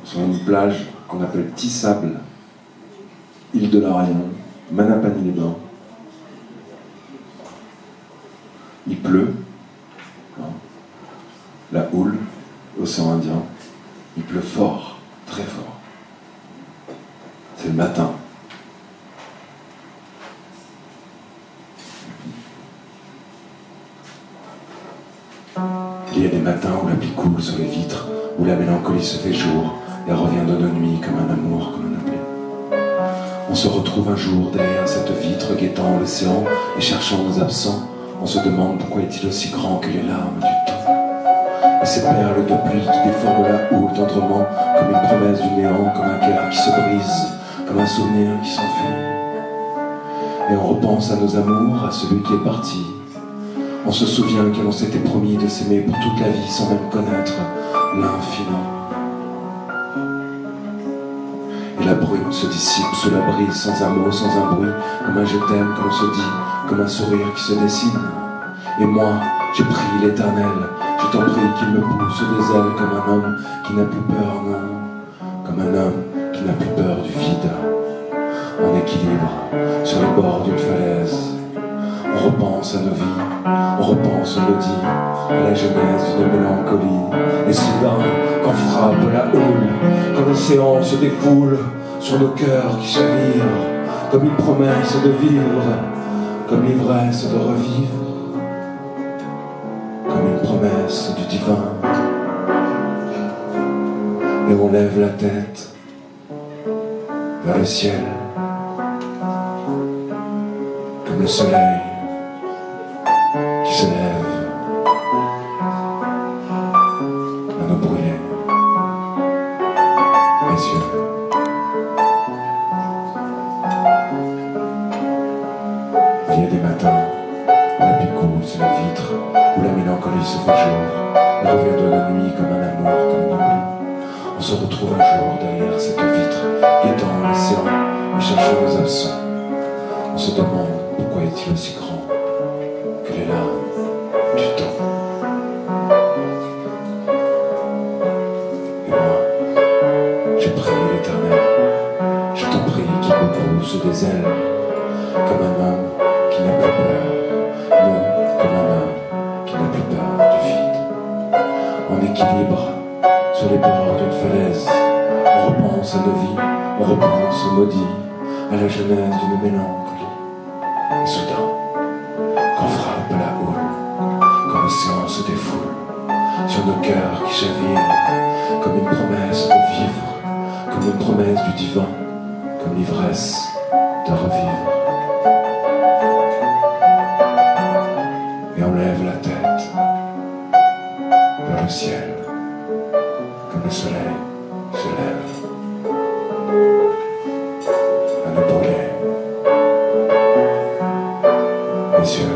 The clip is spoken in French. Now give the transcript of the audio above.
sur une plage qu'on appelle Petit Sable, île de Lorient, Manapany-les-Bains. Il pleut, hein, la houle, océan Indien, il pleut fort, très fort. C'est le matin. Il y a des matins où la pluie coule sur les vitres, où la mélancolie se fait jour et revient de nos nuits comme un amour, comme un oubli. On se retrouve un jour derrière cette vitre, guettant l'océan et cherchant nos absents. On se demande pourquoi est-il aussi grand que les larmes du temps. Et ces perles de pluie qui déforment la houle tendrement, comme une promesse du néant, comme un cœur qui se brise, comme un souvenir qui s'enfuit. Et on repense à nos amours, à celui qui est parti. On se souvient que l'on s'était promis de s'aimer pour toute la vie sans même connaître l'infini. Et la brume se dissipe sous la brise, sans un mot, sans un bruit, comme un je t'aime que l'on se dit, comme un sourire qui se dessine. Et moi, j'ai prié l'Éternel, je t'en prie qu'il me pousse des ailes comme un homme qui n'a plus peur, non, comme un homme qui n'a plus peur du vide. En équilibre, sur le bord d'une falaise, on repense à nos vies, on repense, on le dit, à la genèse d'une mélancolie. Et soudain, quand frappe la houle, quand l'océan se défoule sur nos cœurs qui chavirent, comme une promesse de vivre, comme l'ivresse de revivre, comme une promesse du divin. Et on lève la tête vers le ciel, comme le soleil qui se lève à nous brûler les yeux. Il y a des matins où la pluie coule sur la vitre, où la mélancolie se fait jour et revient de la nuit comme un amour, comme un oubli. On se retrouve un jour derrière cette vitre, guettant l'océan et cherchant nos absents. On se demande pourquoi est-il aussi grand que les larmes du temps. Et moi, j'ai prié l'Éternel, je t'en prie qu'il me pousse des ailes, comme un homme qui n'a plus peur, non, comme un homme qui n'a plus peur du vide. En équilibre, sur les bords d'une falaise, on repense à nos vies, on repense aux maudits, à la genèse d'une mélancolie. Et soudain, quand frappe la houle, quand l'océan se défoule sur nos cœurs qui chavirent, comme une promesse de vivre, comme une promesse du divin, comme l'ivresse de revivre. Et on lève la tête vers le ciel, comme le soleil se lève à nous brûler les yeux.